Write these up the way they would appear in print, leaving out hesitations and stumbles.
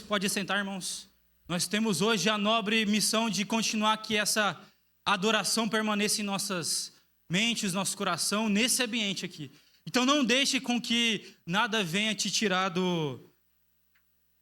Pode sentar, irmãos. Nós temos hoje a nobre missão de continuar que essa adoração permaneça em nossas mentes, nosso coração, nesse ambiente aqui. Então não deixe com que nada venha te tirar do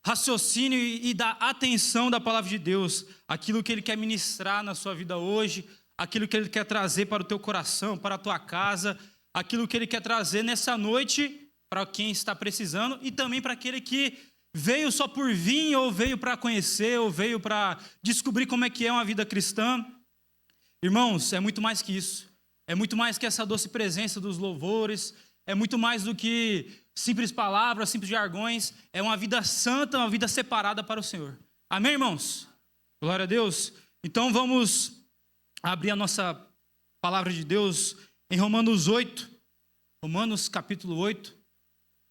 raciocínio e da atenção da palavra de Deus, aquilo que Ele quer ministrar na sua vida hoje, aquilo que Ele quer trazer para o teu coração, para a tua casa, aquilo que Ele quer trazer nessa noite para quem está precisando e também para aquele que veio só por vir, ou veio para conhecer, ou veio para descobrir como é que é uma vida cristã. Irmãos, é muito mais que isso. É muito mais que essa doce presença dos louvores. É muito mais do que simples palavras, simples jargões. É uma vida santa, uma vida separada para o Senhor. Amém, irmãos? Glória a Deus. Então vamos abrir a nossa palavra de Deus em Romanos 8. Romanos capítulo 8.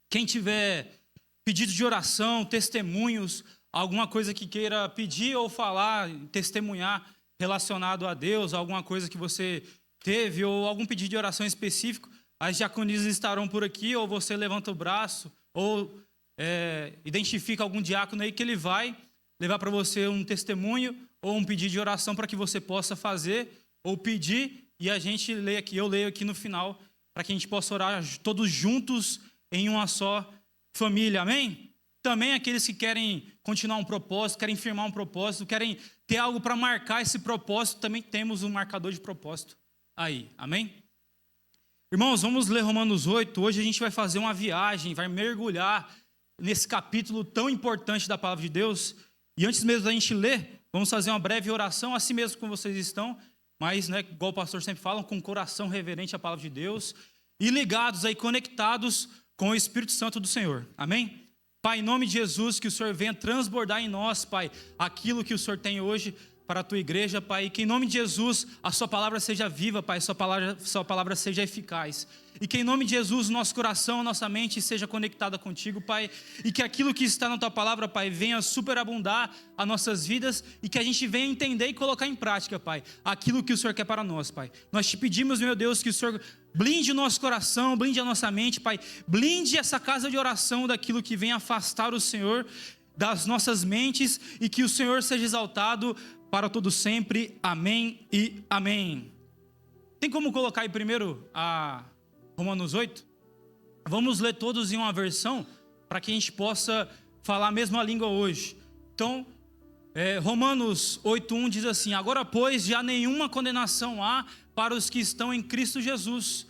Quem tiver pedidos de oração, testemunhos, alguma coisa que queira pedir ou falar, testemunhar relacionado a Deus, alguma coisa que você teve ou algum pedido de oração específico, as diaconisas estarão por aqui, ou você levanta o braço, ou identifica algum diácono aí que ele vai levar para você um testemunho ou um pedido de oração para que você possa fazer ou pedir, e a gente lê aqui, eu leio aqui no final, para que a gente possa orar todos juntos em uma só família, amém? Também aqueles que querem continuar um propósito, querem firmar um propósito, querem ter algo para marcar esse propósito, também temos um marcador de propósito aí, amém? Irmãos, vamos ler Romanos 8, hoje a gente vai fazer uma viagem, vai mergulhar nesse capítulo tão importante da palavra de Deus, e antes mesmo da gente ler, vamos fazer uma breve oração, assim mesmo como vocês estão, mas, igual o pastor sempre fala, com o coração reverente à palavra de Deus, e ligados aí, conectados com o Espírito Santo do Senhor, amém? Pai, em nome de Jesus, que o Senhor venha transbordar em nós, Pai, aquilo que o Senhor tem hoje para a tua igreja, Pai, e que em nome de Jesus a sua palavra seja viva, Pai, sua palavra seja eficaz, e que em nome de Jesus o nosso coração, a nossa mente seja conectada contigo, Pai, e que aquilo que está na tua palavra, Pai, venha superabundar as nossas vidas, e que a gente venha entender e colocar em prática, Pai, aquilo que o Senhor quer para nós, Pai. Nós te pedimos, meu Deus, que o Senhor blinde o nosso coração, blinde a nossa mente, Pai, blinde essa casa de oração daquilo que vem afastar o Senhor das nossas mentes, e que o Senhor seja exaltado para todo sempre, amém e amém. Tem como colocar aí primeiro a Romanos 8? Vamos ler todos em uma versão, para que a gente possa falar a mesma língua hoje. Então, Romanos 8:1 diz assim: agora, pois, já nenhuma condenação há para os que estão em Cristo Jesus,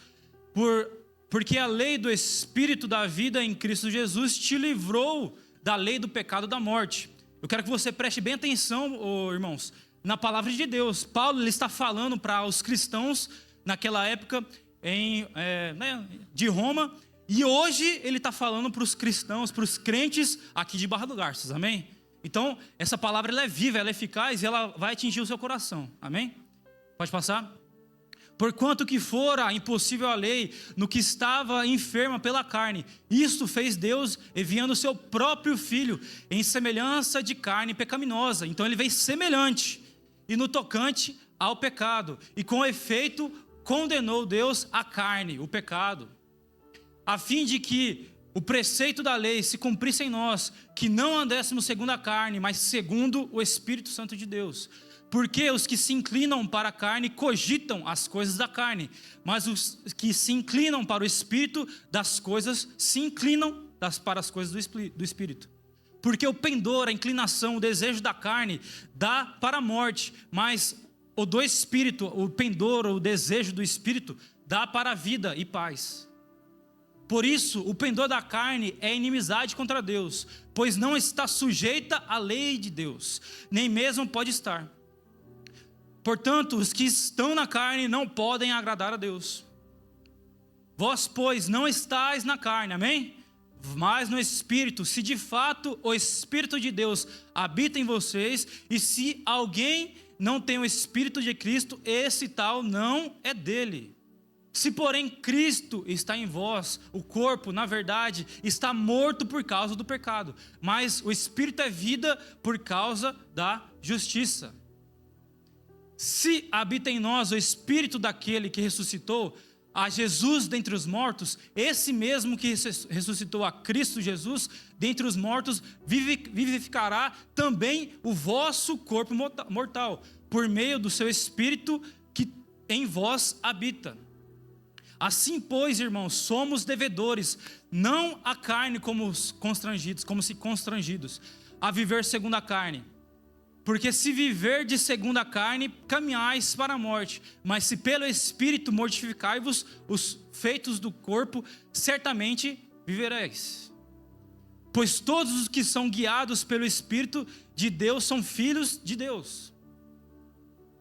porque a lei do Espírito da vida em Cristo Jesus te livrou da lei do pecado e da morte. Eu quero que você preste bem atenção, irmãos, na palavra de Deus. Paulo ele está falando para os cristãos naquela época de Roma, e hoje ele está falando para os cristãos, para os crentes aqui de Barra do Garças, amém? Então, essa palavra ela é viva, ela é eficaz e ela vai atingir o seu coração, amém? Pode passar? Porquanto que fora impossível a lei no que estava enferma pela carne, isto fez Deus enviando o seu próprio Filho em semelhança de carne pecaminosa. Então ele veio semelhante e no tocante ao pecado, e com efeito condenou Deus a carne, o pecado, a fim de que o preceito da lei se cumprisse em nós, que não andéssemos segundo a carne, mas segundo o Espírito Santo de Deus. Porque os que se inclinam para a carne cogitam as coisas da carne, mas os que se inclinam para o Espírito das coisas se inclinam para as coisas do Espírito. Porque o pendor, a inclinação, o desejo da carne dá para a morte, mas o do Espírito, o pendor, o desejo do Espírito dá para a vida e paz. Por isso, o pendor da carne é inimizade contra Deus, pois não está sujeita à lei de Deus, nem mesmo pode estar. Portanto, os que estão na carne não podem agradar a Deus. Vós, pois, não estáis na carne, amém? Mas no Espírito, se de fato o Espírito de Deus habita em vocês, e se alguém não tem o Espírito de Cristo, esse tal não é dele. Se porém Cristo está em vós, o corpo, na verdade, está morto por causa do pecado, mas o Espírito é vida por causa da justiça. Se habita em nós o Espírito daquele que ressuscitou a Jesus dentre os mortos, esse mesmo que ressuscitou a Cristo Jesus dentre os mortos, vivificará também o vosso corpo mortal, por meio do seu Espírito que em vós habita. Assim, pois, irmãos, somos devedores, não à carne como se constrangidos, a viver segundo a carne. Porque se viver de segundo a carne, caminhais para a morte. Mas se pelo Espírito mortificai-vos os feitos do corpo, certamente vivereis. Pois todos os que são guiados pelo Espírito de Deus são filhos de Deus.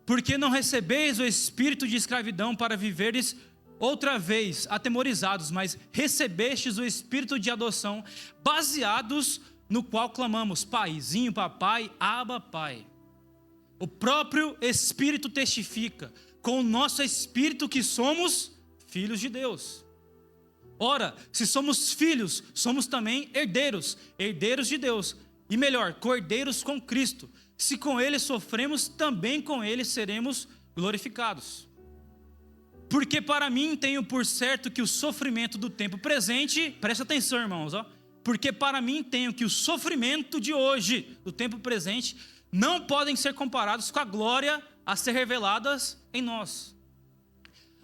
Porque não recebeis o espírito de escravidão para viveres outra vez atemorizados, mas recebestes o espírito de adoção, baseados no qual clamamos, Paizinho, papai, Abba, Pai. O próprio Espírito testifica com o nosso espírito que somos filhos de Deus. Ora, se somos filhos, somos também herdeiros, herdeiros de Deus, e melhor, co-herdeiros com Cristo. Se com Ele sofremos, também com Ele seremos glorificados. Porque para mim tenho por certo que o sofrimento do tempo presente, presta atenção, irmãos, porque para mim tenho que o sofrimento de hoje, do tempo presente, não podem ser comparados com a glória a ser reveladas em nós.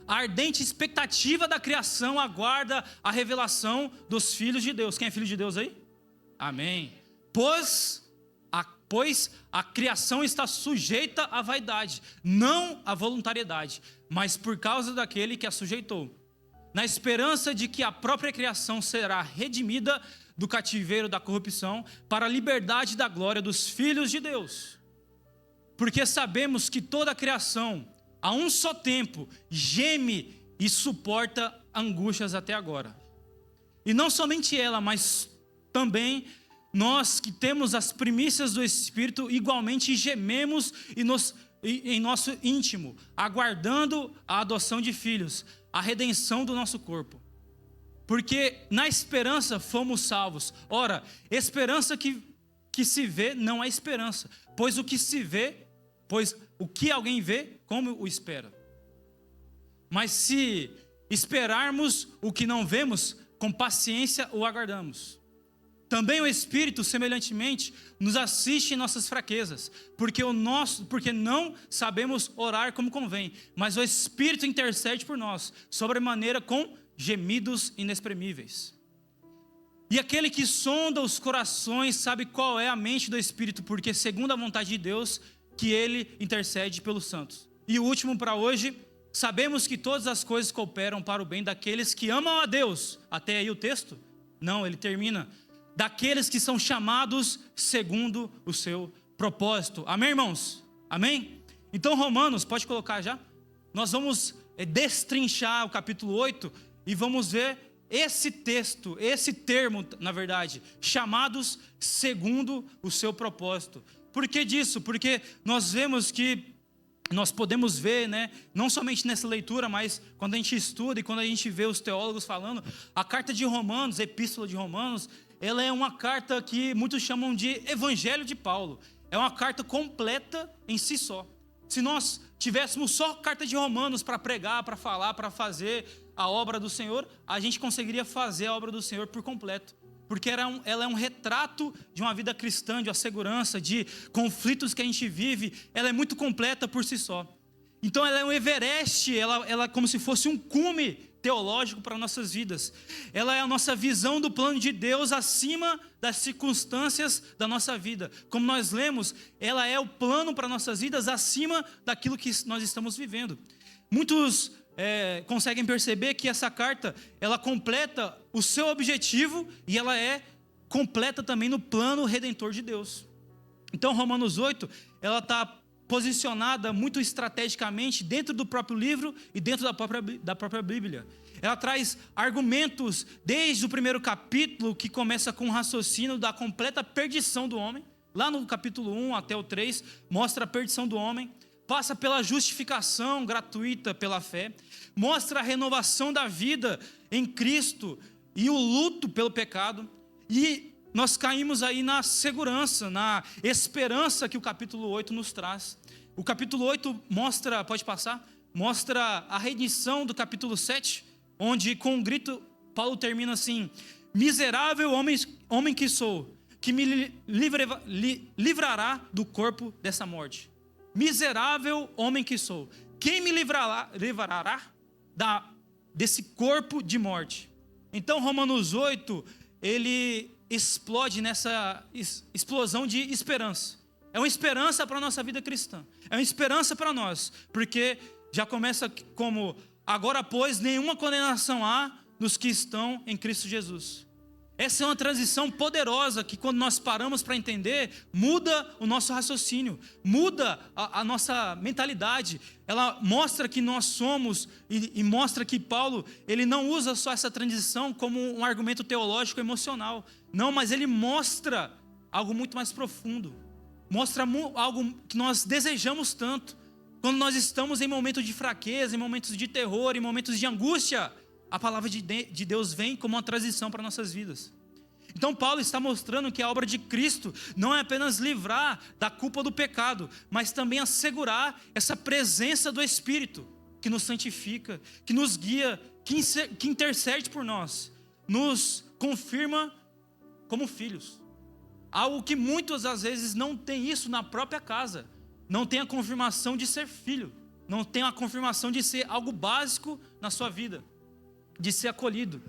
A ardente expectativa da criação aguarda a revelação dos filhos de Deus. Quem é filho de Deus aí? Amém. Pois a criação está sujeita à vaidade, não à voluntariedade, mas por causa daquele que a sujeitou, na esperança de que a própria criação será redimida do cativeiro da corrupção para a liberdade da glória dos filhos de Deus. Porque sabemos que toda a criação, a um só tempo, geme e suporta angústias até agora. E não somente ela, mas também nós que temos as primícias do Espírito, igualmente gememos em nosso íntimo, aguardando a adoção de filhos, a redenção do nosso corpo. Porque na esperança fomos salvos. Ora, esperança que se vê não é esperança, pois o que alguém vê, como o espera? Mas se esperarmos o que não vemos, com paciência o aguardamos. Também o Espírito, semelhantemente, nos assiste em nossas fraquezas, porque não sabemos orar como convém, mas o Espírito intercede por nós, sobremaneira com gemidos inexprimíveis. E aquele que sonda os corações sabe qual é a mente do Espírito, porque segundo a vontade de Deus, que ele intercede pelos santos. E o último para hoje, sabemos que todas as coisas cooperam para o bem daqueles que amam a Deus. Até aí o texto? Não, ele termina. Daqueles que são chamados segundo o seu propósito. Amém, irmãos? Amém? Então Romanos, pode colocar já? Nós vamos destrinchar o capítulo 8 e vamos ver esse texto, esse termo, na verdade, chamados segundo o seu propósito. Por que disso? Porque nós vemos que nós podemos ver, não somente nessa leitura, mas quando a gente estuda e quando a gente vê os teólogos falando, a carta de Romanos, a epístola de Romanos, ela é uma carta que muitos chamam de Evangelho de Paulo. É uma carta completa em si só. Se nós tivéssemos só carta de Romanos para pregar, para falar, para fazer a obra do Senhor, a gente conseguiria fazer a obra do Senhor por completo. Porque ela é um retrato de uma vida cristã, de uma segurança, de conflitos que a gente vive. Ela é muito completa por si só. Então ela é um Everest, ela é como se fosse um cume teológico para nossas vidas. Ela é a nossa visão do plano de Deus acima das circunstâncias da nossa vida. Como nós lemos, ela é o plano para nossas vidas acima daquilo que nós estamos vivendo. Muitos conseguem perceber que essa carta, ela completa o seu objetivo e ela é completa também no plano redentor de Deus. Então Romanos 8, ela está posicionada muito estrategicamente dentro do próprio livro e dentro da própria Bíblia. Ela traz argumentos desde o primeiro capítulo, que começa com o raciocínio da completa perdição do homem. Lá no capítulo 1 até o 3, mostra a perdição do homem. Passa pela justificação gratuita pela fé. Mostra a renovação da vida em Cristo e o luto pelo pecado. E nós caímos aí na segurança, na esperança que o capítulo 8 nos traz. O capítulo 8 mostra, pode passar? mostra a redenção do capítulo 7, onde com um grito Paulo termina assim: miserável homem que sou, que me livrará do corpo dessa morte. Miserável homem que sou, quem me livrará desse corpo de morte? Então Romanos 8, ele explode nessa explosão de esperança. É uma esperança para a nossa vida cristã. É uma esperança para nós. Porque já começa como: agora, pois, nenhuma condenação há nos que estão em Cristo Jesus. Essa é uma transição poderosa que, quando nós paramos para entender, muda o nosso raciocínio, muda a nossa mentalidade. Ela mostra que nós somos, e mostra que Paulo, ele não usa só essa transição como um argumento teológico emocional. Não, mas ele mostra algo muito mais profundo. Mostra algo que nós desejamos tanto. Quando nós estamos em momentos de fraqueza, em momentos de terror, em momentos de angústia, a palavra de Deus vem como uma transição para nossas vidas. Então Paulo está mostrando que a obra de Cristo não é apenas livrar da culpa do pecado, mas também assegurar essa presença do Espírito, que nos santifica, que nos guia, que intercede por nós, nos confirma como filhos. Algo que muitas das vezes não tem isso na própria casa. Não tem a confirmação de ser filho, não tem a confirmação de ser algo básico na sua vida, de ser acolhido.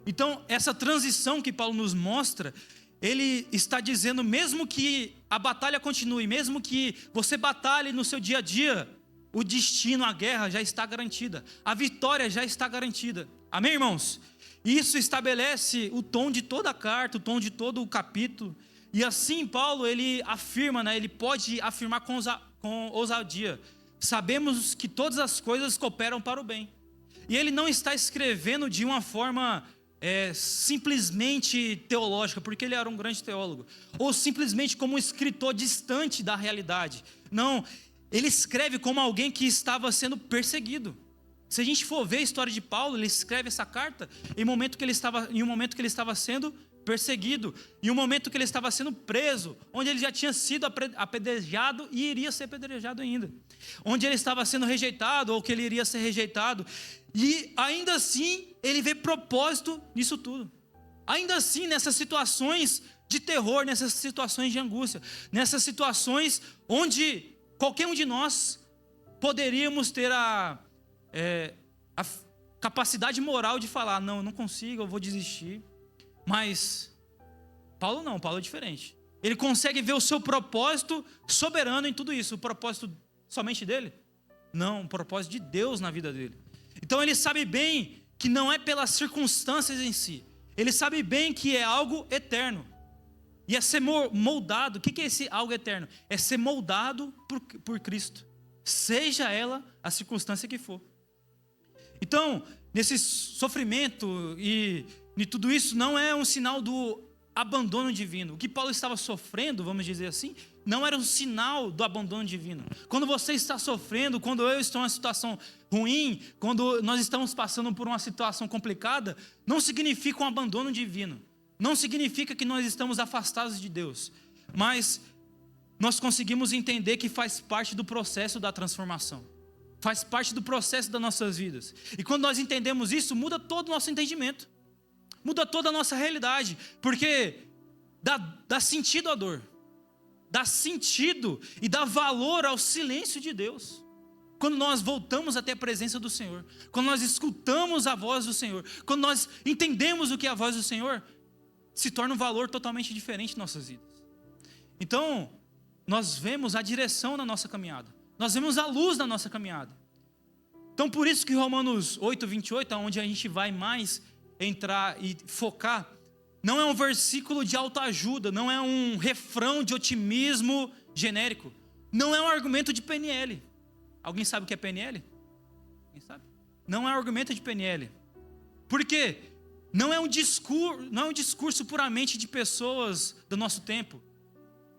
Então, essa transição que Paulo nos mostra, ele está dizendo, mesmo que a batalha continue, mesmo que você batalhe no seu dia a dia, o destino, a guerra já está garantida, a vitória já está garantida. Amém, irmãos? Isso estabelece o tom de toda a carta, o tom de todo o capítulo. E assim Paulo, ele afirma, ele pode afirmar com ousadia: sabemos que todas as coisas cooperam para o bem. E ele não está escrevendo de uma forma simplesmente teológica, porque ele era um grande teólogo, ou simplesmente como um escritor distante da realidade. Não, ele escreve como alguém que estava sendo perseguido. Se a gente for ver a história de Paulo, ele escreve essa carta em um momento que ele estava sendo perseguido, em um momento que ele estava sendo preso, onde ele já tinha sido apedrejado e iria ser apedrejado ainda, onde ele estava sendo rejeitado, ou que ele iria ser rejeitado, e ainda assim ele vê propósito nisso tudo. Ainda assim, nessas situações de terror, nessas situações de angústia, nessas situações onde qualquer um de nós poderíamos ter a capacidade moral de falar: não, eu não consigo, eu vou desistir. Mas Paulo não, Paulo é diferente. Ele consegue ver o seu propósito soberano em tudo isso. O propósito somente dele? Não, o propósito de Deus na vida dele. Então ele sabe bem que não é pelas circunstâncias em si. Ele sabe bem que é algo eterno. E é ser moldado. O que é esse algo eterno? É ser moldado por Cristo, seja ela a circunstância que for. Então, nesse sofrimento e tudo isso, não é um sinal do abandono divino. O que Paulo estava sofrendo, vamos dizer assim, não era um sinal do abandono divino. Quando você está sofrendo, quando eu estou em uma situação ruim, quando nós estamos passando por uma situação complicada, não significa um abandono divino. Não significa que nós estamos afastados de Deus. Mas nós conseguimos entender que faz parte do processo da transformação. Faz parte do processo das nossas vidas. E quando nós entendemos isso, muda todo o nosso entendimento. Muda toda a nossa realidade, porque dá sentido à dor, dá sentido e dá valor ao silêncio de Deus. Quando nós voltamos até a presença do Senhor, quando nós escutamos a voz do Senhor, quando nós entendemos o que é a voz do Senhor, se torna um valor totalmente diferente em nossas vidas. Então, nós vemos a direção na nossa caminhada, nós vemos a luz na nossa caminhada. Então, por isso que Romanos 8, 28, onde a gente vai mais entrar e focar, não é um versículo de autoajuda, não é um refrão de otimismo genérico, não é um argumento de PNL. Alguém sabe o que é PNL? Alguém sabe? Não é um argumento de PNL. Por quê? Não é um discurso puramente de pessoas do nosso tempo,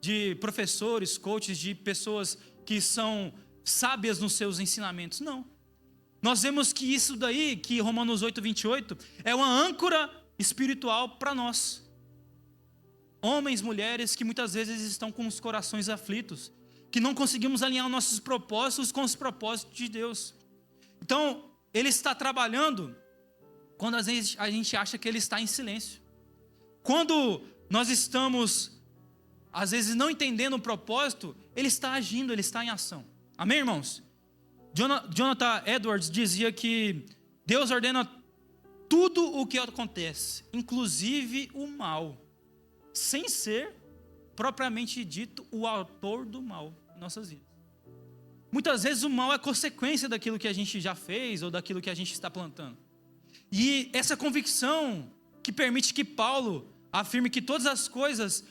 de professores, coaches, de pessoas que são sábias nos seus ensinamentos. Não. Nós vemos que isso daí, que Romanos 8, 28, é uma âncora espiritual para nós. Homens, mulheres que muitas vezes estão com os corações aflitos, que não conseguimos alinhar nossos propósitos com os propósitos de Deus. Então, ele está trabalhando quando às vezes a gente acha que ele está em silêncio. Quando nós estamos, às vezes, não entendendo o propósito, ele está agindo, ele está em ação. Amém, irmãos? Jonathan Edwards dizia que Deus ordena tudo o que acontece, inclusive o mal, sem ser propriamente dito o autor do mal em nossas vidas. Muitas vezes o mal é consequência daquilo que a gente já fez ou daquilo que a gente está plantando. E essa convicção que permite que Paulo afirme que todas as coisas,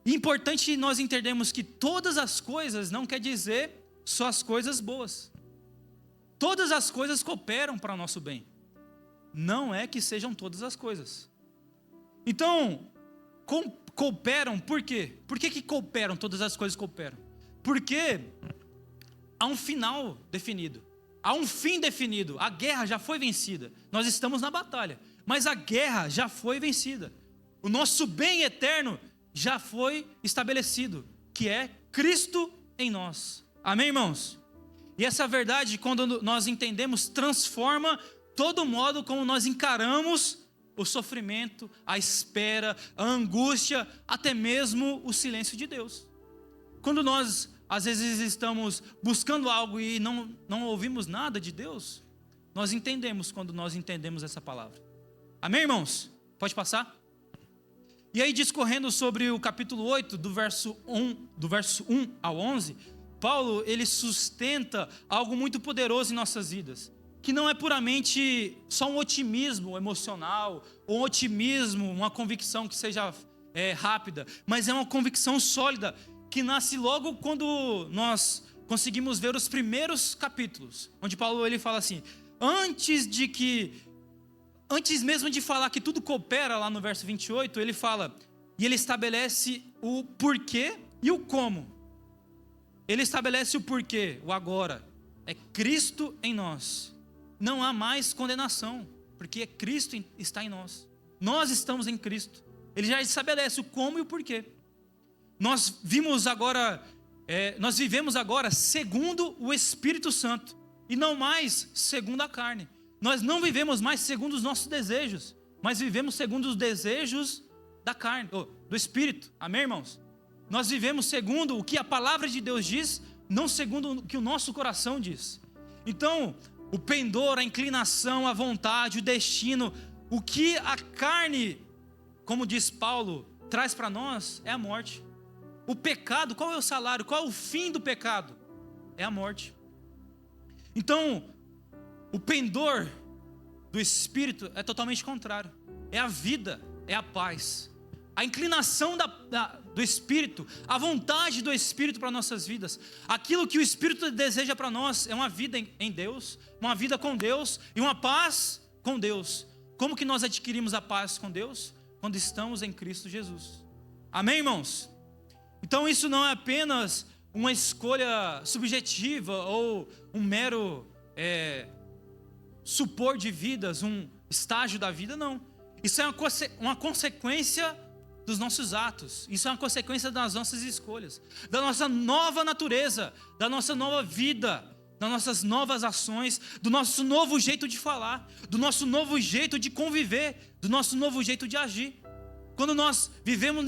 é importante nós entendermos que todas as coisas não quer dizer só as coisas boas. Todas as coisas cooperam para o nosso bem. Não é que sejam todas as coisas. Então, cooperam por quê? Por que cooperam? Todas as coisas cooperam. Porque há um final definido. Há um fim definido. A guerra já foi vencida. Nós estamos na batalha. Mas a guerra já foi vencida. O nosso bem eterno já foi estabelecido. Que é Cristo em nós. Amém, irmãos? E essa verdade, quando nós entendemos, transforma todo o modo como nós encaramos o sofrimento, a espera, a angústia, até mesmo o silêncio de Deus. Quando nós, às vezes, estamos buscando algo e não ouvimos nada de Deus, nós entendemos quando nós entendemos essa palavra. Amém, irmãos? Pode passar? E aí, discorrendo sobre o capítulo 8, do verso 1 ao 11, Paulo, ele sustenta algo muito poderoso em nossas vidas, que não é puramente só um otimismo emocional, ou um otimismo, uma convicção que seja rápida, mas é uma convicção sólida, que nasce logo quando nós conseguimos ver os primeiros capítulos, onde Paulo ele fala assim, antes mesmo de falar que tudo coopera, lá no verso 28, ele fala, e ele estabelece o porquê e o como. Ele estabelece o porquê, o agora, é Cristo em nós. Não há mais condenação, porque Cristo está em nós. Nós estamos em Cristo. Ele já estabelece o como e o porquê. Nós vivemos agora segundo o Espírito Santo, e não mais segundo a carne. Nós não vivemos mais segundo os nossos desejos, mas vivemos segundo os desejos da carne, do Espírito. Amém, irmãos? Nós vivemos segundo o que a palavra de Deus diz, não segundo o que o nosso coração diz. Então, o pendor, a inclinação, a vontade, o destino, o que a carne, como diz Paulo, traz para nós é a morte. O pecado, qual é o salário? Qual é o fim do pecado? É a morte. Então, o pendor do Espírito é totalmente contrário. É a vida, é a paz. A inclinação do Espírito, a vontade do Espírito para nossas vidas, aquilo que o Espírito deseja para nós é uma vida em Deus, uma vida com Deus e uma paz com Deus. Como que nós adquirimos a paz com Deus? Quando estamos em Cristo Jesus. Amém, irmãos? Então isso não é apenas uma escolha subjetiva ou um mero supor de vidas, um estágio da vida, não. Isso é uma consequência dos nossos atos, isso é uma consequência das nossas escolhas, da nossa nova natureza, da nossa nova vida, das nossas novas ações, do nosso novo jeito de falar, do nosso novo jeito de conviver, do nosso novo jeito de agir. Quando nós vivemos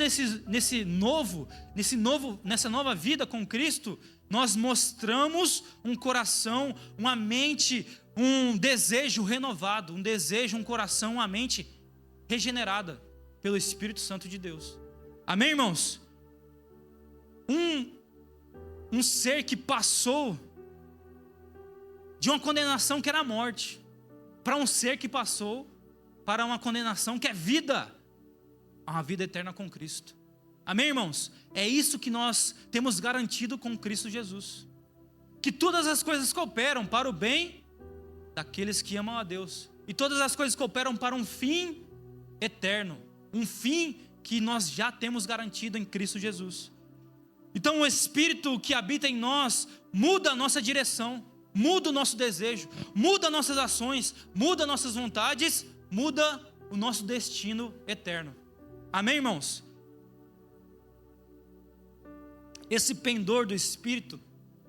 nessa nova vida com Cristo, nós mostramos um coração, uma mente, um desejo renovado, um desejo, um coração, uma mente regenerada pelo Espírito Santo de Deus. Amém, irmãos? Um ser que passou de uma condenação que era a morte, para um ser que passou para uma condenação que é vida, uma vida eterna com Cristo. Amém, irmãos? É isso que nós temos garantido com Cristo Jesus. Que todas as coisas cooperam para o bem daqueles que amam a Deus. E todas as coisas cooperam para um fim eterno. Um fim que nós já temos garantido em Cristo Jesus. Então o Espírito que habita em nós muda a nossa direção, muda o nosso desejo, muda nossas ações, muda nossas vontades, muda o nosso destino eterno. Amém, irmãos? Esse pendor do Espírito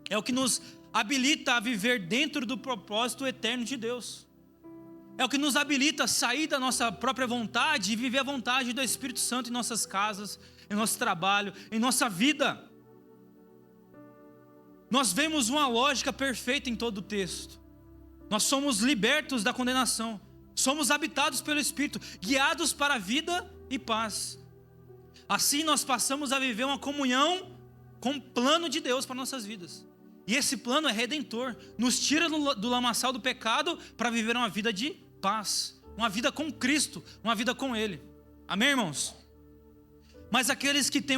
é o que nos habilita a viver dentro do propósito eterno de Deus. É o que nos habilita a sair da nossa própria vontade e viver a vontade do Espírito Santo em nossas casas, em nosso trabalho, em nossa vida. Nós vemos uma lógica perfeita em todo o texto. Nós somos libertos da condenação. Somos habitados pelo Espírito, guiados para a vida e paz. Assim nós passamos a viver uma comunhão com o plano de Deus para nossas vidas. E esse plano é redentor, nos tira do lamaçal do pecado para viver uma vida de paz, uma vida com Cristo, uma vida com Ele. Amém, irmãos? Mas aqueles que têm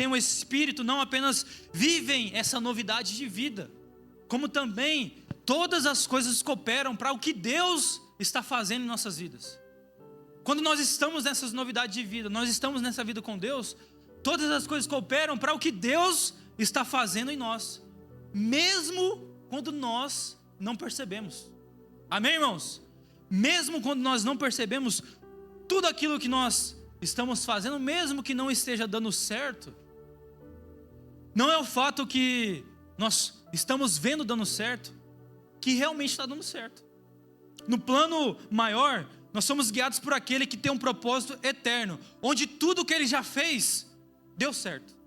o Espírito não apenas vivem essa novidade de vida, como também todas as coisas cooperam para o que Deus está fazendo em nossas vidas. Quando nós estamos nessas novidades de vida, nós estamos nessa vida com Deus, todas as coisas cooperam para o que Deus está fazendo em nós, mesmo quando nós não percebemos. Amém, irmãos? Mesmo quando nós não percebemos tudo aquilo que nós estamos fazendo, mesmo que não esteja dando certo, não é o fato que nós estamos vendo dando certo, que realmente está dando certo. No plano maior, nós somos guiados por aquele que tem um propósito eterno, onde tudo que ele já fez, deu certo.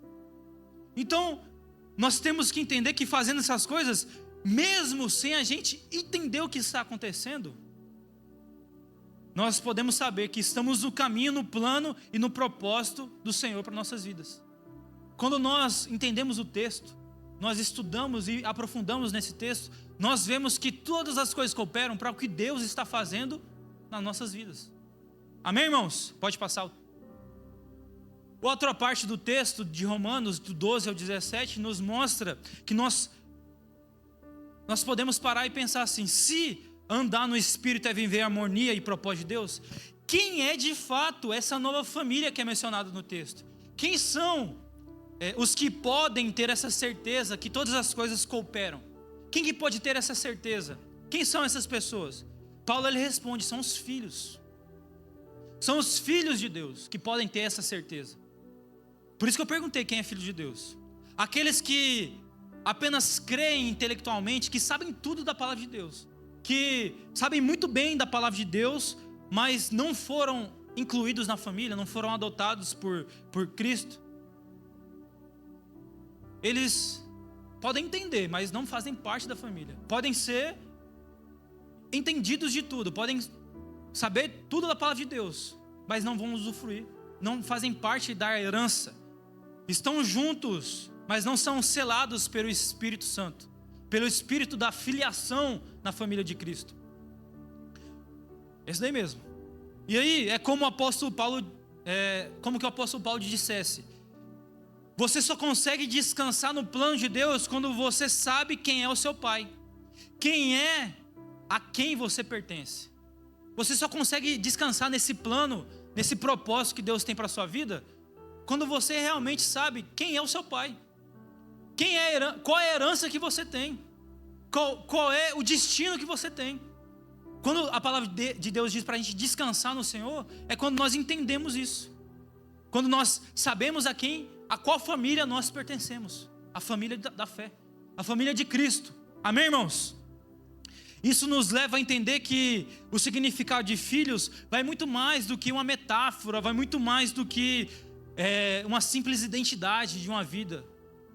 Então, nós temos que entender que fazendo essas coisas, mesmo sem a gente entender o que está acontecendo, nós podemos saber que estamos no caminho, no plano e no propósito do Senhor para nossas vidas. Quando nós entendemos o texto, nós estudamos e aprofundamos nesse texto, nós vemos que todas as coisas cooperam para o que Deus está fazendo nas nossas vidas. Amém, irmãos? Pode passar. Outra parte do texto de Romanos, do 12 ao 17, nos mostra que nós podemos parar e pensar assim: se andar no Espírito é viver a harmonia e propósito de Deus, quem é de fato essa nova família que é mencionada no texto? Quem são os que podem ter essa certeza que todas as coisas cooperam? Quem que pode ter essa certeza? Quem são essas pessoas? Paulo ele responde: são os filhos. São os filhos de Deus que podem ter essa certeza. Por isso que eu perguntei quem é filho de Deus. Aqueles que apenas creem intelectualmente, que sabem tudo da palavra de Deus, que sabem muito bem da palavra de Deus, mas não foram incluídos na família, não foram adotados por Cristo. Eles podem entender, mas não fazem parte da família. Podem ser entendidos de tudo, podem saber tudo da palavra de Deus, mas não vão usufruir, não fazem parte da herança. Estão juntos, mas não são selados pelo Espírito Santo, pelo Espírito da filiação na família de Cristo. Esse daí mesmo. E aí é como o apóstolo Paulo, como que o apóstolo Paulo dissesse: você só consegue descansar no plano de Deus quando você sabe quem é o seu pai, quem é a quem você pertence. Você só consegue descansar nesse plano, nesse propósito que Deus tem para a sua vida, quando você realmente sabe quem é o seu pai, qual é a herança que você tem, qual é o destino que você tem. Quando a palavra de Deus diz para a gente descansar no Senhor, é quando nós entendemos isso, quando nós sabemos a qual família nós pertencemos, a família da fé, a família de Cristo. Amém, irmãos? Isso nos leva a entender que o significado de filhos vai muito mais do que uma metáfora, vai muito mais do que uma simples identidade de uma vida.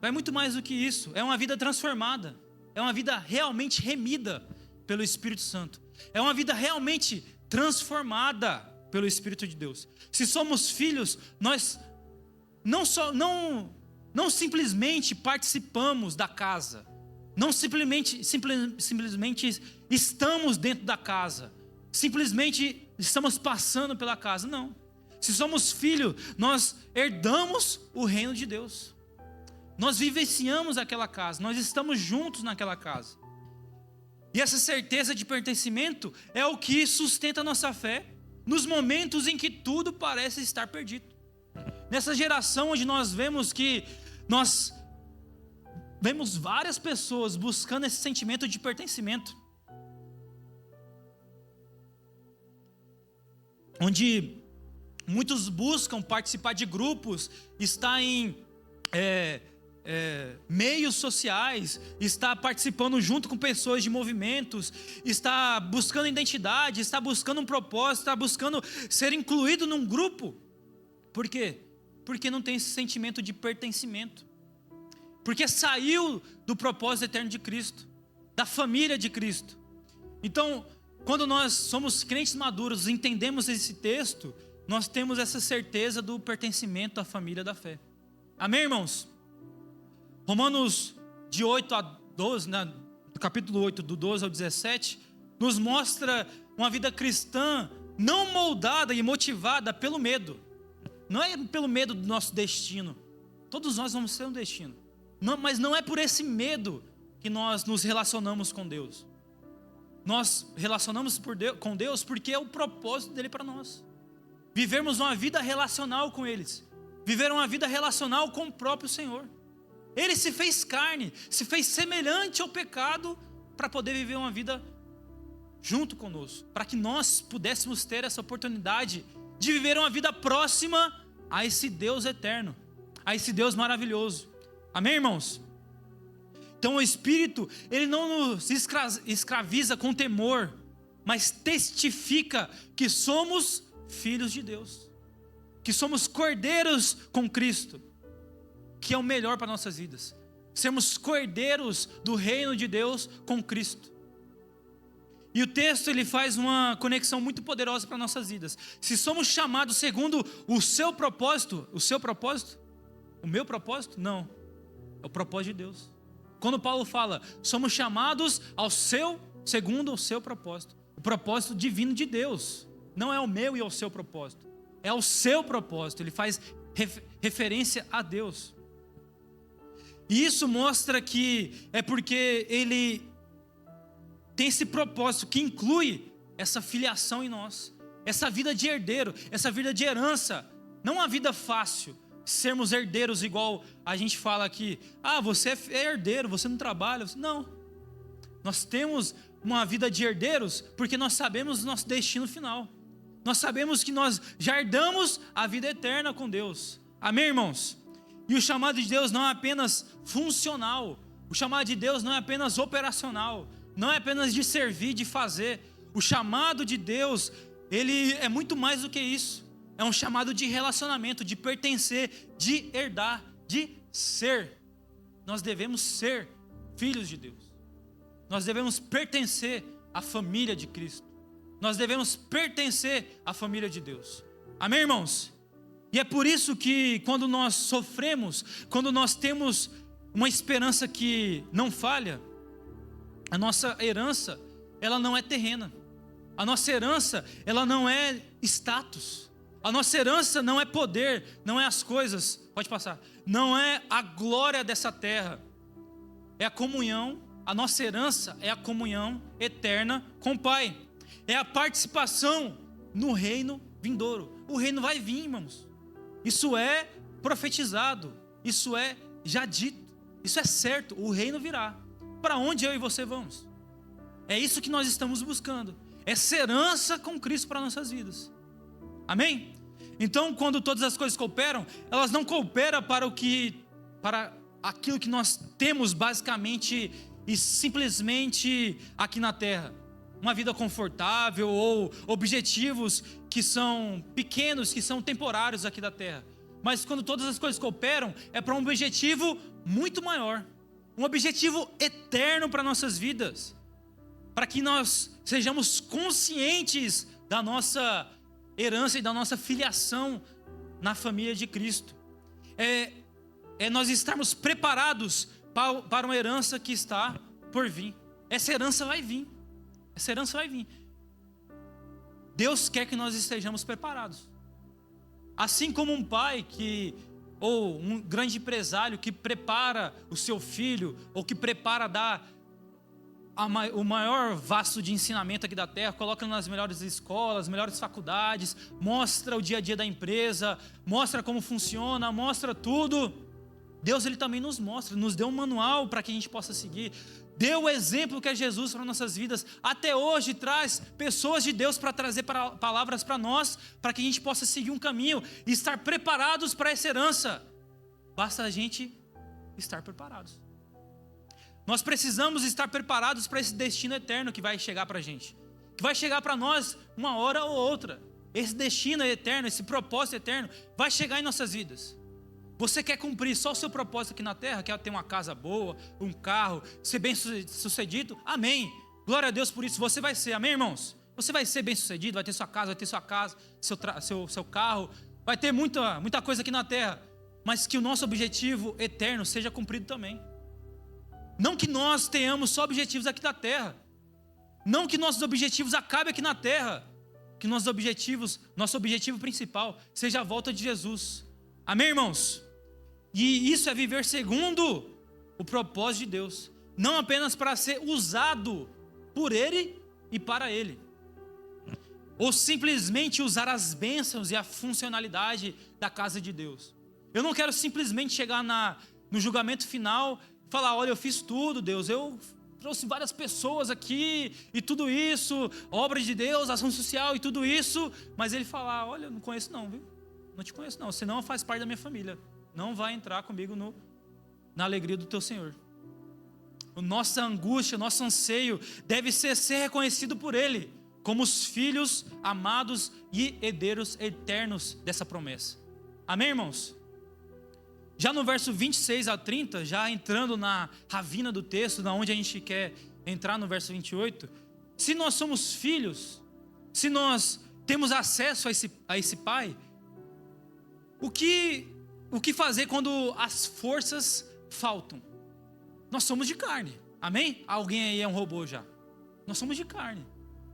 Vai muito mais do que isso. É uma vida transformada, é uma vida realmente remida pelo Espírito Santo, é uma vida realmente transformada pelo Espírito de Deus. Se somos filhos, nós não simplesmente participamos da casa, não simplesmente estamos dentro da casa, simplesmente estamos passando pela casa, não. Se somos filhos, nós herdamos o reino de Deus, nós vivenciamos aquela casa, nós estamos juntos naquela casa, e essa certeza de pertencimento é o que sustenta a nossa fé nos momentos em que tudo parece estar perdido. Nessa geração onde nós vemos várias pessoas buscando esse sentimento de pertencimento, onde muitos buscam participar de grupos, estar em meios sociais, está participando junto com pessoas de movimentos, está buscando identidade, está buscando um propósito, está buscando ser incluído num grupo. Por quê? Porque não tem esse sentimento de pertencimento. Porque saiu do propósito eterno de Cristo, da família de Cristo. Então, quando nós somos crentes maduros, entendemos esse texto, nós temos essa certeza do pertencimento à família da fé. Amém, irmãos? Romanos de 8 a 12, do capítulo 8, do 12 ao 17, nos mostra uma vida cristã não moldada e motivada pelo medo. Não é pelo medo do nosso destino. Todos nós vamos ter um destino. Não, mas não é por esse medo que nós nos relacionamos com Deus. Nós relacionamos com Deus porque é o propósito dele para nós. Vivermos uma vida relacional com eles. Viver uma vida relacional com o próprio Senhor. Ele se fez carne, se fez semelhante ao pecado para poder viver uma vida junto conosco. Para que nós pudéssemos ter essa oportunidade de viver uma vida próxima a esse Deus eterno, a esse Deus maravilhoso. Amém, irmãos? Então o Espírito, ele não nos escraviza com temor, mas testifica que somos filhos de Deus, que somos cordeiros com Cristo, que é o melhor para nossas vidas. Sermos cordeiros do reino de Deus com Cristo. E o texto ele faz uma conexão muito poderosa para nossas vidas. Se somos chamados segundo o seu propósito, o meu propósito? Não, é o propósito de Deus. Quando Paulo fala, somos chamados segundo o seu propósito, o propósito divino de Deus. Não é o meu e o seu propósito, é o seu propósito. Ele faz referência a Deus. E isso mostra que é porque ele tem esse propósito que inclui essa filiação em nós, essa vida de herdeiro, essa vida de herança. Não uma vida fácil, sermos herdeiros igual a gente fala aqui. Você é herdeiro, você não trabalha. Não, nós temos uma vida de herdeiros porque nós sabemos o nosso destino final. Nós sabemos que nós já herdamos a vida eterna com Deus. Amém, irmãos? E o chamado de Deus não é apenas funcional. O chamado de Deus não é apenas operacional. Não é apenas de servir, de fazer. O chamado de Deus, ele é muito mais do que isso. É um chamado de relacionamento, de pertencer, de herdar, de ser. Nós devemos ser filhos de Deus. Nós devemos pertencer à família de Cristo. Nós devemos pertencer à família de Deus. Amém, irmãos? E é por isso que quando nós sofremos, quando nós temos uma esperança que não falha, a nossa herança, ela não é terrena. A nossa herança, ela não é status. A nossa herança não é poder, não é as coisas, pode passar, não é a glória dessa terra. É a comunhão, a nossa herança é a comunhão eterna com o Pai. É a participação no reino vindouro. O reino vai vir, irmãos. Isso é profetizado, isso é já dito, isso é certo, o reino virá. Para onde eu e você vamos? É isso que nós estamos buscando, essa herança com Cristo para nossas vidas. Amém? Então, quando todas as coisas cooperam, elas não cooperam para aquilo que nós temos basicamente e simplesmente aqui na terra. Uma vida confortável ou objetivos que são pequenos, que são temporários aqui da terra. Mas quando todas as coisas cooperam, é para um objetivo muito maior. Um objetivo eterno para nossas vidas. Para que nós sejamos conscientes da nossa herança e da nossa filiação na família de Cristo. É nós estarmos preparados para uma herança que está por vir. Essa herança vai vir. Essa herança vai vir. Deus quer que nós estejamos preparados. Assim como um pai ou um grande empresário que prepara o seu filho, ou que prepara o maior vasto de ensinamento aqui da terra, coloca nas melhores escolas, melhores faculdades, mostra o dia a dia da empresa, mostra como funciona, mostra tudo. Deus ele também nos mostra, nos deu um manual para que a gente possa seguir. Deu o exemplo que é Jesus para nossas vidas. Até hoje traz pessoas de Deus para trazer palavras para nós, para que a gente possa seguir um caminho e estar preparados para essa herança. Basta a gente estar preparados. Nós precisamos estar preparados para esse destino eterno que vai chegar para a gente. Que vai chegar para nós uma hora ou outra. Esse destino eterno, esse propósito eterno, vai chegar em nossas vidas. Você quer cumprir só o seu propósito aqui na terra? Quer ter uma casa boa, um carro, ser bem sucedido? Amém. Glória a Deus por isso. Você vai ser, amém, irmãos? Você vai ser bem sucedido, vai ter sua casa, seu carro, vai ter muita coisa aqui na terra. Mas que o nosso objetivo eterno seja cumprido também. Não que nós tenhamos só objetivos aqui na terra. Não que nossos objetivos acabem aqui na terra. Que nosso objetivo principal seja a volta de Jesus. Amém, irmãos? E isso é viver segundo o propósito de Deus. Não apenas para ser usado por Ele e para Ele. Ou simplesmente usar as bênçãos e a funcionalidade da casa de Deus. Eu não quero simplesmente chegar no julgamento final e falar, olha, eu fiz tudo, Deus, eu trouxe várias pessoas aqui e tudo isso, obra de Deus, ação social e tudo isso, mas Ele falar, olha, eu não conheço não, viu? Não te conheço não, você não faz parte da minha família, não vai entrar comigo na alegria do teu Senhor. A nossa angústia, o nosso anseio deve ser reconhecido por Ele, como os filhos amados e herdeiros eternos dessa promessa. Amém, irmãos? Já no verso 26 a 30, já entrando na ravina do texto, na onde a gente quer entrar no verso 28, se nós somos filhos, se nós temos acesso a esse Pai, o que fazer quando as forças faltam? Nós somos de carne, amém? Alguém aí é um robô já. Nós somos de carne,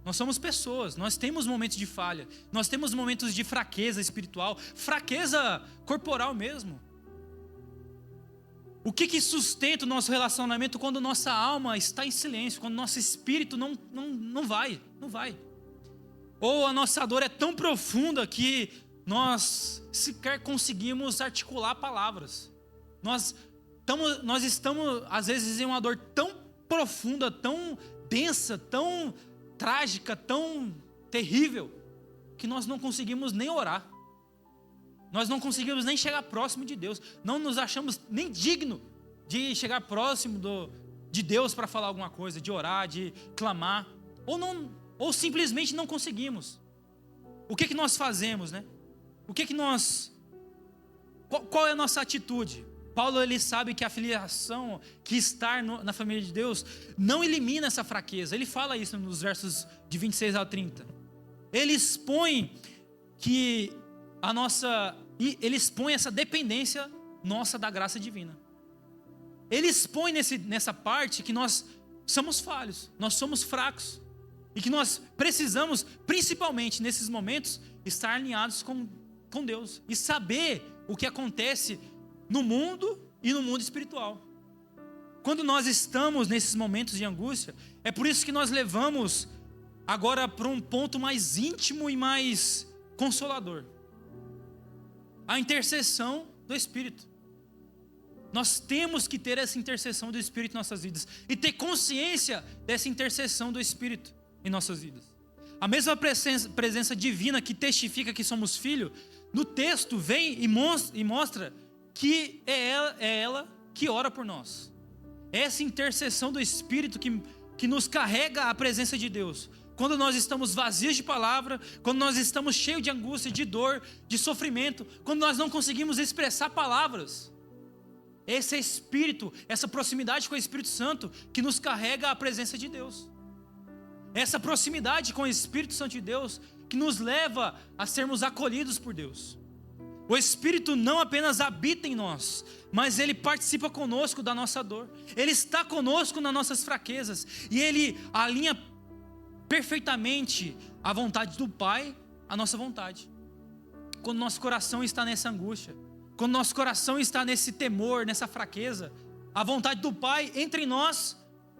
nós somos pessoas, nós temos momentos de falha, nós temos momentos de fraqueza espiritual, fraqueza corporal mesmo. O que sustenta o nosso relacionamento quando nossa alma está em silêncio, quando nosso espírito não vai? Ou a nossa dor é tão profunda que nós sequer conseguimos articular palavras. Nós estamos, às vezes, em uma dor tão profunda, tão densa, tão trágica, tão terrível, que nós não conseguimos nem orar. Nós não conseguimos nem chegar próximo de Deus. Não nos achamos nem dignos de chegar próximo de Deus para falar alguma coisa, de orar, de clamar. Ou simplesmente não conseguimos. O que nós fazemos, né? Qual é a nossa atitude? Paulo, ele sabe que a filiação, que estar na família de Deus, não elimina essa fraqueza. Ele fala isso nos versos de 26 a 30. Ele expõe essa dependência nossa da graça divina. Ele expõe nessa parte que nós somos falhos, nós somos fracos, e que nós precisamos, principalmente nesses momentos, estar alinhados com Deus, e saber o que acontece no mundo e no mundo espiritual. Quando nós estamos nesses momentos de angústia, é por isso que nós levamos agora para um ponto mais íntimo e mais consolador. A intercessão do Espírito. Nós temos que ter essa intercessão do Espírito em nossas vidas e ter consciência dessa intercessão do Espírito em nossas vidas. A mesma presença divina que testifica que somos filhos, no texto vem e mostra que é ela que ora por nós. Essa intercessão do Espírito que nos carrega a presença de Deus. Quando nós estamos vazios de palavra, quando nós estamos cheios de angústia, de dor, de sofrimento, quando nós não conseguimos expressar palavras. Esse Espírito, essa proximidade com o Espírito Santo que nos carrega a presença de Deus. Essa proximidade com o Espírito Santo de Deus que nos leva a sermos acolhidos por Deus. O Espírito não apenas habita em nós, mas Ele participa conosco da nossa dor. Ele está conosco nas nossas fraquezas e Ele alinha perfeitamente a vontade do Pai, a nossa vontade. Quando nosso coração está nessa angústia, quando nosso coração está nesse temor, nessa fraqueza, a vontade do Pai entra em nós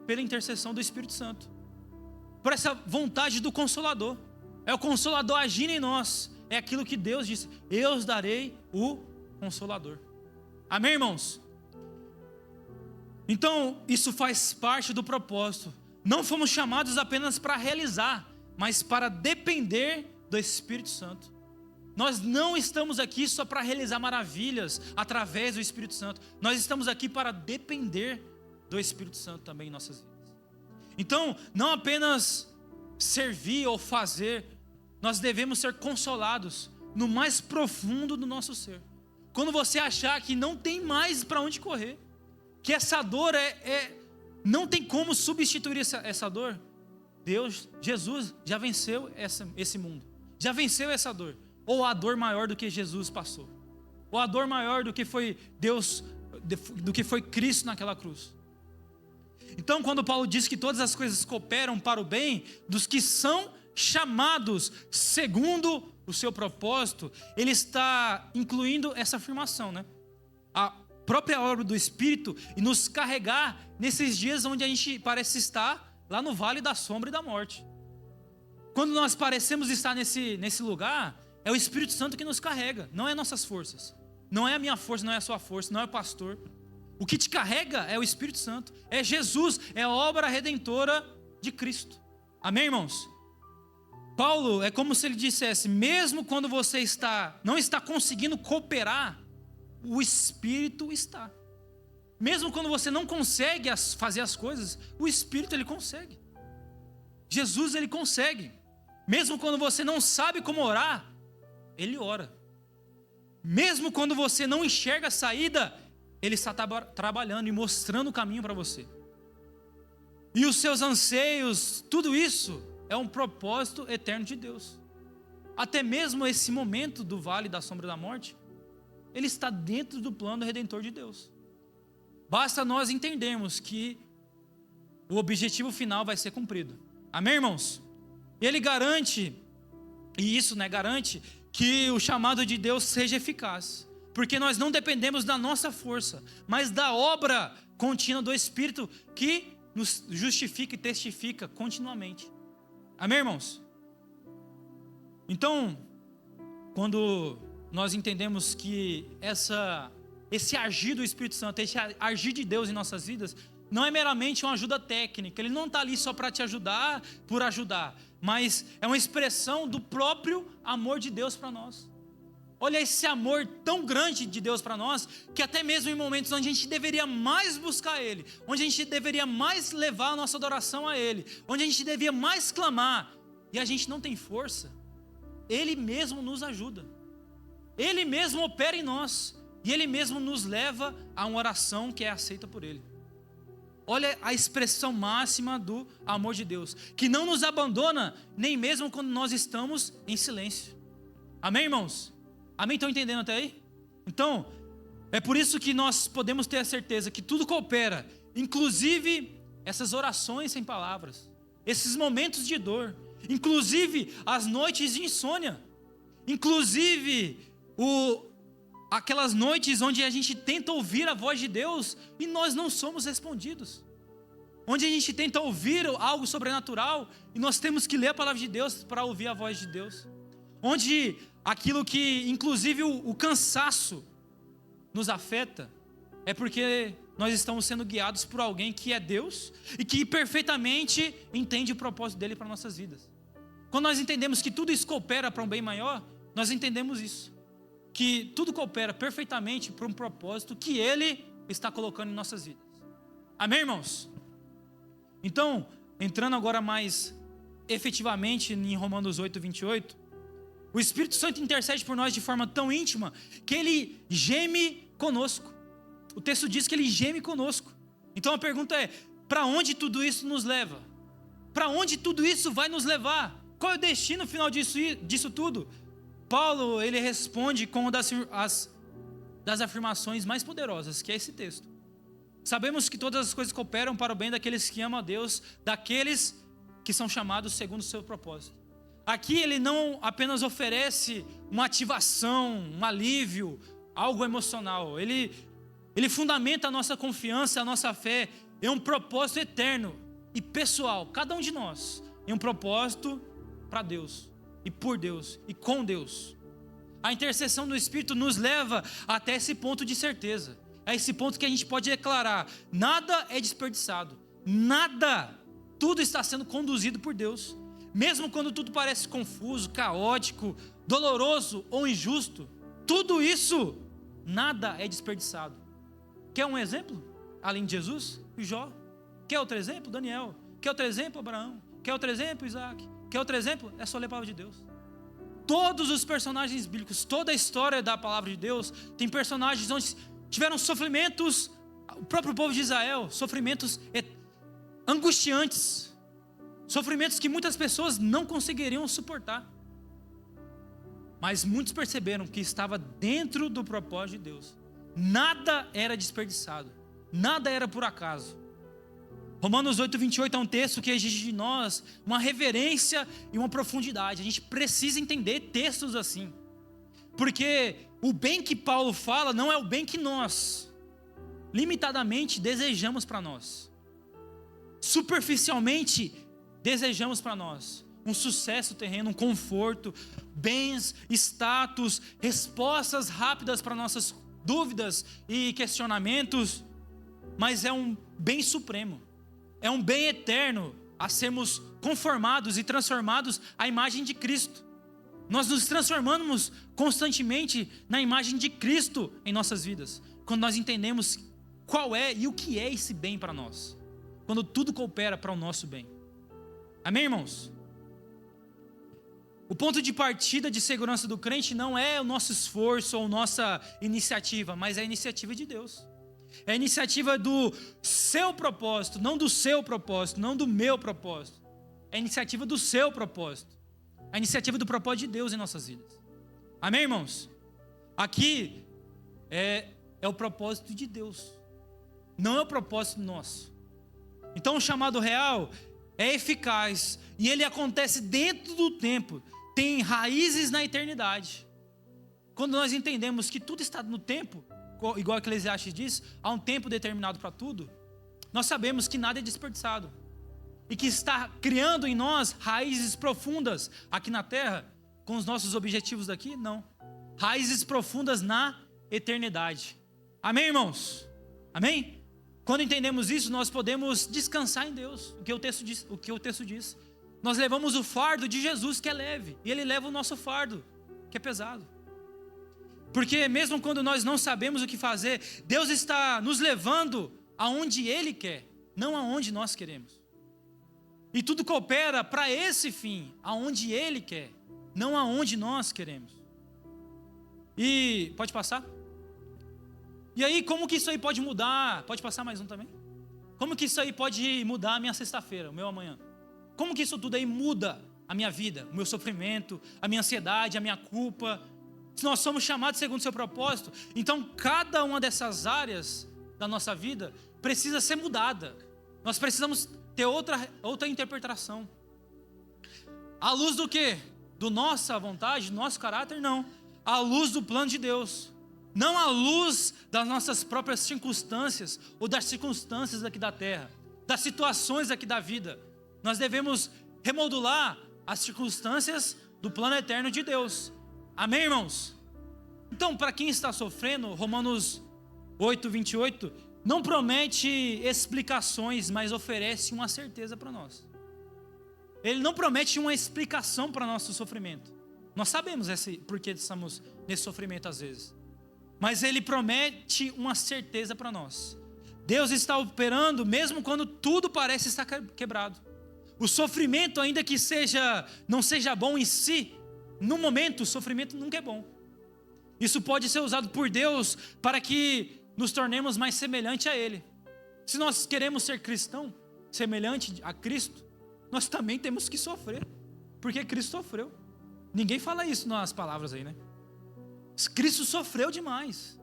pela intercessão do Espírito Santo. Por essa vontade do Consolador. É o Consolador agindo em nós. É aquilo que Deus disse: eu os darei o Consolador. Amém, irmãos? Então, isso faz parte do propósito. Não fomos chamados apenas para realizar, mas para depender do Espírito Santo. nós não estamos aqui só para realizar maravilhas através do Espírito Santo. Nós estamos aqui para depender do Espírito Santo também em nossas vidas. Então, não apenas servir ou fazer, nós devemos ser consolados no mais profundo do nosso ser. Quando você achar que não tem mais para onde correr, que essa dor não tem como substituir essa dor, Jesus já venceu esse mundo, já venceu essa dor, ou a dor maior do que Jesus passou, ou a dor maior do que foi Deus, do que foi Cristo naquela cruz. Então, quando Paulo diz que todas as coisas cooperam para o bem dos que são chamados segundo o seu propósito, ele está incluindo essa afirmação, né? A própria obra do Espírito e nos carregar nesses dias onde a gente parece estar lá no vale da sombra e da morte. Quando nós parecemos estar nesse lugar, é o Espírito Santo que nos carrega, não é nossas forças, não é a minha força, não é a sua força, não é o pastor. O que te carrega é o Espírito Santo, é Jesus, é a obra redentora de Cristo. Amém, irmãos? Paulo, é como se ele dissesse, mesmo quando você não está conseguindo cooperar, o Espírito está. Mesmo quando você não consegue fazer as coisas, o Espírito ele consegue. Jesus ele consegue. Mesmo quando você não sabe como orar, ele ora. Mesmo quando você não enxerga a saída, ele está trabalhando e mostrando o caminho para você. E os seus anseios, tudo isso é um propósito eterno de Deus. Até mesmo esse momento do vale da sombra da morte, ele está dentro do plano redentor de Deus. Basta nós entendermos que o objetivo final vai ser cumprido. Amém, irmãos? Ele garante, e isso, garante que o chamado de Deus seja eficaz. Porque nós não dependemos da nossa força, mas da obra contínua do Espírito que nos justifica e testifica continuamente. Amém, irmãos? Então, quando nós entendemos que esse agir do Espírito Santo, esse agir de Deus em nossas vidas, não é meramente uma ajuda técnica, ele não está ali só para te ajudar por ajudar, mas é uma expressão do próprio amor de Deus para nós. Olha esse amor tão grande de Deus para nós, que até mesmo em momentos onde a gente deveria mais buscar Ele, onde a gente deveria mais levar a nossa adoração a Ele, onde a gente deveria mais clamar, e a gente não tem força, Ele mesmo nos ajuda, Ele mesmo opera em nós, e Ele mesmo nos leva a uma oração que é aceita por Ele. Olha a expressão máxima do amor de Deus, que não nos abandona, nem mesmo quando nós estamos em silêncio. Amém, irmãos? Amém? Estão entendendo até aí? Então, é por isso que nós podemos ter a certeza que tudo coopera, inclusive essas orações sem palavras, esses momentos de dor, inclusive as noites de insônia, inclusive aquelas noites onde a gente tenta ouvir a voz de Deus e nós não somos respondidos, onde a gente tenta ouvir algo sobrenatural e nós temos que ler a palavra de Deus para ouvir a voz de Deus, onde aquilo que inclusive o cansaço nos afeta, é porque nós estamos sendo guiados por alguém que é Deus e que perfeitamente entende o propósito dele para nossas vidas. Quando nós entendemos que tudo isso coopera para um bem maior, nós entendemos isso, que tudo coopera perfeitamente para um propósito que ele está colocando em nossas vidas. Amém, irmãos? Então, entrando agora mais efetivamente em Romanos 8, 28, o Espírito Santo intercede por nós de forma tão íntima que ele geme conosco. O texto diz que ele geme conosco. Então a pergunta é, para onde tudo isso nos leva? Para onde tudo isso vai nos levar? Qual é o destino final disso tudo? Paulo, ele responde com uma das afirmações mais poderosas, que é esse texto. Sabemos que todas as coisas cooperam para o bem daqueles que amam a Deus, daqueles que são chamados segundo o seu propósito. Aqui ele não apenas oferece uma ativação, um alívio, algo emocional. Ele fundamenta a nossa confiança, a nossa fé em um propósito eterno e pessoal, cada um de nós, em um propósito para Deus, e por Deus, e com Deus. A intercessão do Espírito nos leva até esse ponto de certeza. É esse ponto que a gente pode declarar, nada é desperdiçado, nada, tudo está sendo conduzido por Deus. Mesmo quando tudo parece confuso, caótico, doloroso ou injusto, tudo isso, nada é desperdiçado. Quer um exemplo? Além de Jesus e Jó. Quer outro exemplo? Daniel. Quer outro exemplo? Abraão. Quer outro exemplo? Isaac. Quer outro exemplo? É só ler a palavra de Deus. Todos os personagens bíblicos, toda a história da palavra de Deus, tem personagens onde tiveram sofrimentos, o próprio povo de Israel, sofrimentos angustiantes, sofrimentos que muitas pessoas não conseguiriam suportar. Mas muitos perceberam que estava dentro do propósito de Deus. Nada era desperdiçado, nada era por acaso. Romanos 8:28 é um texto que exige de nós uma reverência e uma profundidade. A gente precisa entender textos assim, porque o bem que Paulo fala não é o bem que nós limitadamente desejamos para nós, superficialmente desejamos para nós. Um sucesso terreno, um conforto, bens, status, respostas rápidas para nossas dúvidas e questionamentos, mas é um bem supremo, é um bem eterno a sermos conformados e transformados à imagem de Cristo. Nós nos transformamos constantemente na imagem de Cristo em nossas vidas, quando nós entendemos qual é e o que é esse bem para nós, quando tudo coopera para o nosso bem. Amém, irmãos? O ponto de partida de segurança do crente não é o nosso esforço ou nossa iniciativa, mas é a iniciativa de Deus. É a iniciativa do seu propósito, não do seu propósito, não do meu propósito. É a iniciativa do seu propósito. A iniciativa do propósito de Deus em nossas vidas. Amém, irmãos? Aqui é o propósito de Deus, não é o propósito nosso. Então o chamado real é eficaz e ele acontece dentro do tempo, tem raízes na eternidade. Quando nós entendemos que tudo está no tempo, igual Eclesiastes diz, há um tempo determinado para tudo, nós sabemos que nada é desperdiçado e que está criando em nós raízes profundas aqui na terra, com os nossos objetivos daqui, não. Raízes profundas na eternidade. Amém, irmãos? Amém? Quando entendemos isso, nós podemos descansar em Deus, o que o texto diz. Nós levamos o fardo de Jesus, que é leve, e Ele leva o nosso fardo, que é pesado. Porque mesmo quando nós não sabemos o que fazer, Deus está nos levando aonde Ele quer, não aonde nós queremos. E tudo coopera para esse fim, aonde Ele quer, não aonde nós queremos. E pode passar? E aí, como que isso aí pode mudar? Pode passar mais um também? Como que isso aí pode mudar a minha sexta-feira, o meu amanhã? Como que isso tudo aí muda a minha vida, o meu sofrimento, a minha ansiedade, a minha culpa? Se nós somos chamados segundo o seu propósito, então cada uma dessas áreas da nossa vida precisa ser mudada. Nós precisamos ter outra interpretação. À luz do quê? Do nossa vontade, do nosso caráter? Não. À luz do plano de Deus. Não à luz das nossas próprias circunstâncias ou das circunstâncias aqui da terra, das situações aqui da vida. Nós devemos remodular as circunstâncias do plano eterno de Deus. Amém, irmãos? Então, para quem está sofrendo, Romanos 8:28 não promete explicações, mas oferece uma certeza para nós. Ele não promete uma explicação para nosso sofrimento. Nós sabemos por que estamos nesse sofrimento às vezes. Mas Ele promete uma certeza para nós. Deus está operando mesmo quando tudo parece estar quebrado. O sofrimento, ainda que não seja bom em si, no momento o sofrimento nunca é bom. Isso pode ser usado por Deus para que nos tornemos mais semelhantes a Ele. Se nós queremos ser cristão, semelhante a Cristo, nós também temos que sofrer, porque Cristo sofreu. Ninguém fala isso nas palavras aí, né? Cristo sofreu demais.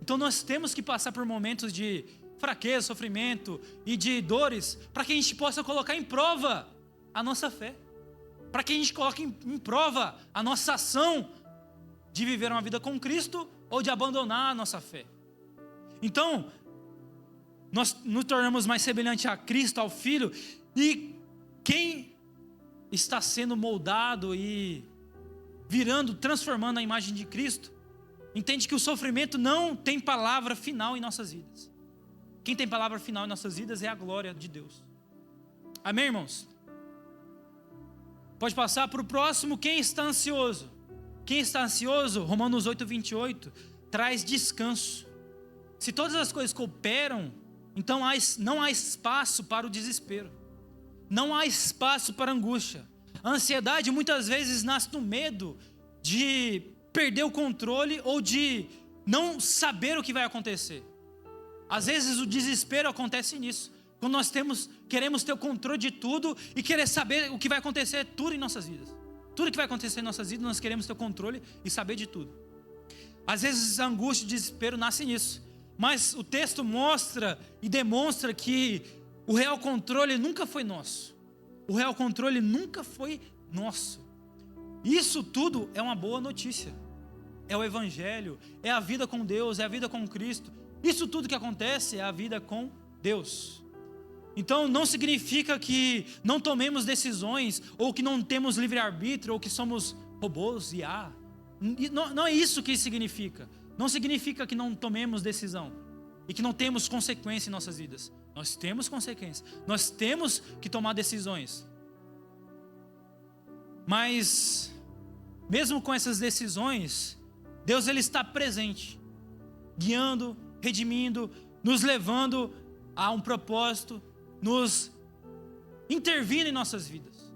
Então nós temos que passar por momentos de fraqueza, sofrimento e de dores, para que a gente possa colocar em prova a nossa fé, para que a gente coloque em prova a nossa ação de viver uma vida com Cristo ou de abandonar a nossa fé. Então, nós nos tornamos mais semelhantes a Cristo, ao Filho, e quem está sendo moldado e transformando a imagem de Cristo, entende que o sofrimento não tem palavra final em nossas vidas. Quem tem palavra final em nossas vidas é a glória de Deus. Amém, irmãos? Pode passar para o próximo. Quem está ansioso? Quem está ansioso, Romanos 8:28, traz descanso. Se todas as coisas cooperam, então não há espaço para o desespero. Não há espaço para a angústia. A ansiedade muitas vezes nasce do medo de perder o controle ou de não saber o que vai acontecer. Às vezes o desespero acontece nisso. Quando nós queremos ter o controle de tudo e querer saber o que vai acontecer tudo em nossas vidas. Tudo que vai acontecer em nossas vidas, nós queremos ter o controle e saber de tudo. Às vezes a angústia e o desespero nascem nisso. Mas o texto mostra e demonstra que o real controle nunca foi nosso. O real controle nunca foi nosso. Isso tudo é uma boa notícia. É o Evangelho, é a vida com Deus, é a vida com Cristo. Isso tudo que acontece é a vida com Deus. Então não significa que não tomemos decisões, ou que não temos livre-arbítrio, ou que somos robôs, IA. Não é isso que significa. Não significa que não tomemos decisão e que não temos consequência em nossas vidas. Nós temos consequências. Nós temos que tomar decisões. Mas mesmo com essas decisões, Deus ele está presente, guiando, redimindo, nos levando a um propósito, nos intervindo em nossas vidas.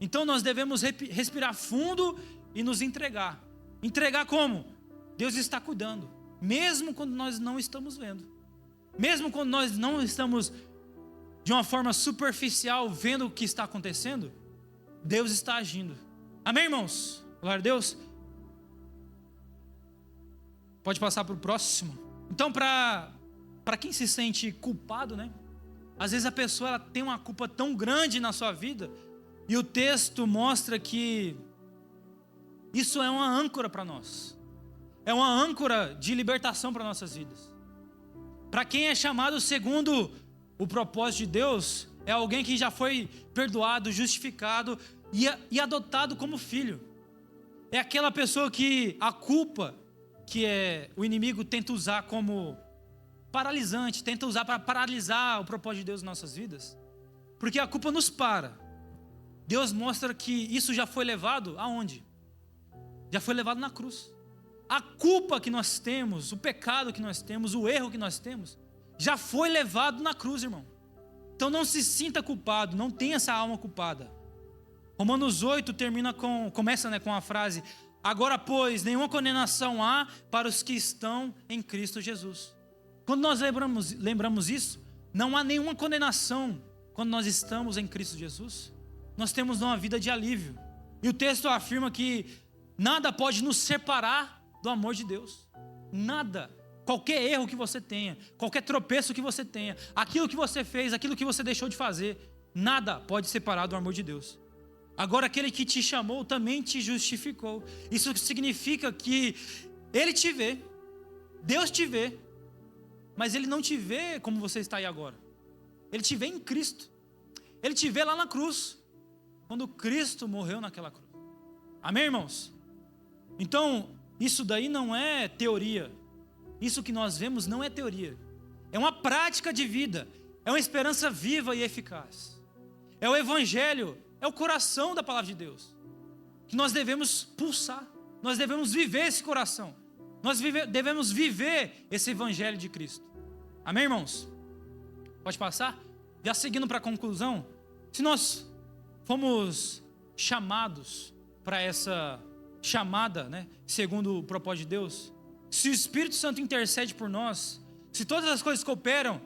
Então nós devemos respirar fundo e nos entregar. Entregar como? Deus está cuidando, mesmo quando nós não estamos vendo. Mesmo quando nós não estamos de uma forma superficial vendo o que está acontecendo, Deus está agindo. Amém, irmãos? Glória a Deus. Pode passar para o próximo. Então, para quem se sente culpado, né? Às vezes a pessoa ela tem uma culpa tão grande na sua vida, e o texto mostra que isso é uma âncora para nós. É uma âncora de libertação para nossas vidas. Para quem é chamado segundo o propósito de Deus, é alguém que já foi perdoado, justificado e adotado como filho. É aquela pessoa que a culpa, que o inimigo tenta usar como paralisante, tenta usar para paralisar o propósito de Deus em nossas vidas. Porque a culpa nos para. Deus mostra que isso já foi levado aonde? Já foi levado na cruz. A culpa que nós temos, o pecado que nós temos, o erro que nós temos, já foi levado na cruz, irmão. Então não se sinta culpado, não tenha essa alma culpada. Romanos 8 começa com a frase: agora, pois, nenhuma condenação há para os que estão em Cristo Jesus. Quando nós lembramos isso, não há nenhuma condenação quando nós estamos em Cristo Jesus. Nós temos uma vida de alívio. E o texto afirma que nada pode nos separar do amor de Deus. Nada. Qualquer erro que você tenha, qualquer tropeço que você tenha, aquilo que você fez, aquilo que você deixou de fazer, nada pode separar do amor de Deus. Agora, aquele que te chamou também te justificou. Isso significa que Ele te vê, Deus te vê, mas Ele não te vê como você está aí agora. Ele te vê em Cristo. Ele te vê lá na cruz, quando Cristo morreu naquela cruz. Amém, irmãos? Então, isso daí não é teoria. Isso que nós vemos não é teoria. É uma prática de vida. É uma esperança viva e eficaz. É o Evangelho. É o coração da palavra de Deus. Que nós devemos pulsar. Nós devemos viver esse coração. Nós devemos viver esse Evangelho de Cristo. Amém, irmãos? Pode passar? Já seguindo para a conclusão. Se nós fomos chamados para essa chamada, né, segundo o propósito de Deus, se o Espírito Santo intercede por nós, se todas as coisas cooperam,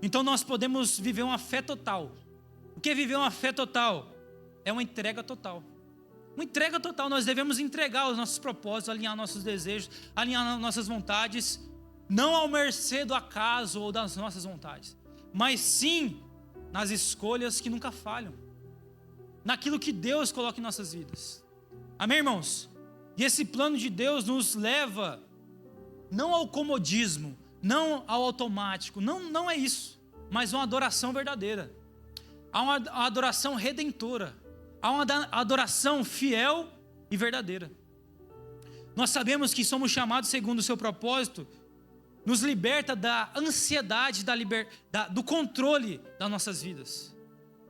então nós podemos viver uma fé total. O que é viver uma fé total? É uma entrega total. Uma entrega total. Nós devemos entregar os nossos propósitos, alinhar nossos desejos, alinhar nossas vontades, não ao mercê do acaso ou das nossas vontades, mas sim nas escolhas que nunca falham, naquilo que Deus coloca em nossas vidas. Amém, irmãos? E esse plano de Deus nos leva não ao comodismo, não ao automático, não é isso, mas uma adoração verdadeira. Há uma adoração redentora, há uma adoração fiel e verdadeira. Nós sabemos que somos chamados segundo o seu propósito, nos liberta da ansiedade, do controle das nossas vidas,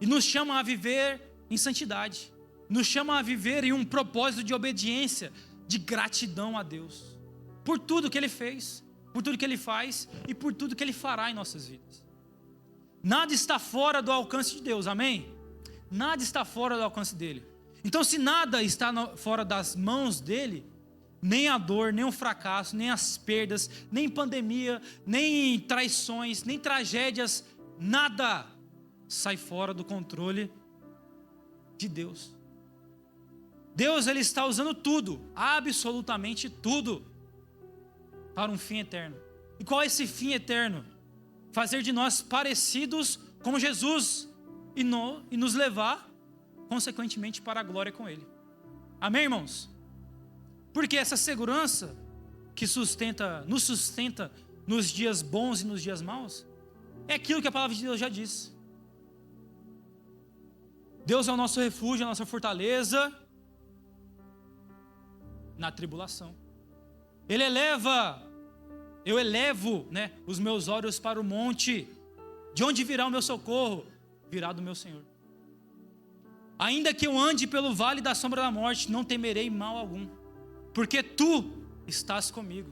e nos chama a viver em santidade. nos chama a viver em um propósito de obediência, de gratidão a Deus, por tudo que Ele fez, por tudo que Ele faz e por tudo que Ele fará em nossas vidas. Nada está fora do alcance de Deus, amém? Nada está fora do alcance dEle. Então, se nada está fora das mãos dEle, nem a dor, nem o fracasso, nem as perdas, nem pandemia, nem traições, nem tragédias, nada sai fora do controle de Deus. Deus, Ele está usando tudo, absolutamente tudo, para um fim eterno. E qual é esse fim eterno? Fazer de nós parecidos com Jesus e nos levar, consequentemente, para a glória com Ele. Amém, irmãos? Porque essa segurança que nos sustenta nos dias bons e nos dias maus, é aquilo que a palavra de Deus já diz. Deus é o nosso refúgio, a nossa fortaleza na tribulação. Eu elevo, os meus olhos para o monte. De onde virá o meu socorro? Virá do meu Senhor. Ainda que eu ande pelo vale da sombra da morte, não temerei mal algum, porque tu estás comigo.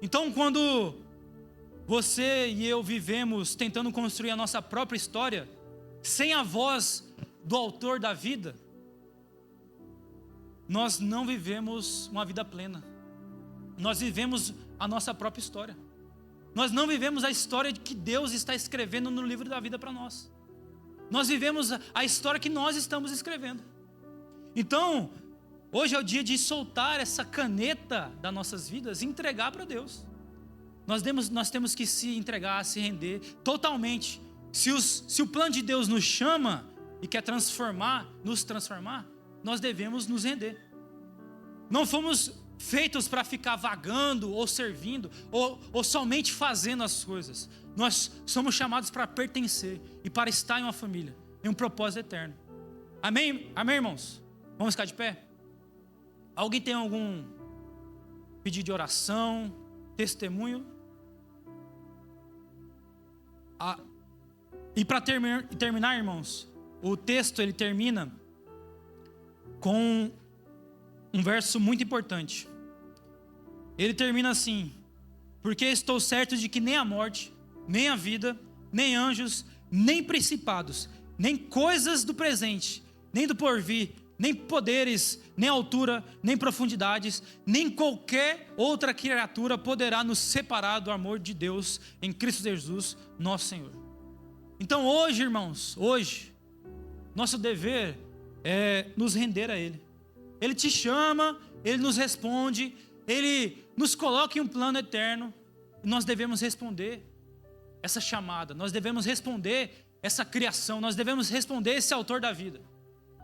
Então, quando você e eu vivemos tentando construir a nossa própria história, sem a voz do autor da vida, nós não vivemos uma vida plena. Nós vivemos a nossa própria história. Nós não vivemos a história que Deus está escrevendo no livro da vida para nós. Nós vivemos a história que nós estamos escrevendo. Então, hoje é o dia de soltar essa caneta das nossas vidas e entregar para Deus. Nós temos que se entregar, se render totalmente. Se o plano de Deus nos chama e quer nos transformar, nós devemos nos render. Não fomos feitos para ficar vagando ou servindo ou somente fazendo as coisas. Nós somos chamados para pertencer e para estar em uma família, em um propósito eterno. Amém? Amém, irmãos? Vamos ficar de pé? Alguém tem algum pedido de oração, testemunho? E para terminar, irmãos, o texto ele termina com um verso muito importante. Ele termina assim: porque estou certo de que nem a morte, nem a vida, nem anjos, nem principados, nem coisas do presente, nem do porvir, nem poderes, nem altura, nem profundidades, nem qualquer outra criatura poderá nos separar do amor de Deus em Cristo Jesus, nosso Senhor. Então hoje, irmãos, nosso dever é nos render a Ele. Ele te chama, Ele nos responde, Ele nos coloca em um plano eterno, e nós devemos responder essa chamada, nós devemos responder essa criação, nós devemos responder esse autor da vida.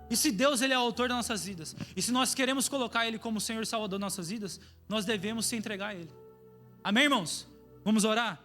E se Deus Ele é o autor das nossas vidas, e se nós queremos colocar Ele como Senhor e Salvador das nossas vidas, nós devemos se entregar a Ele. Amém, irmãos? Vamos orar?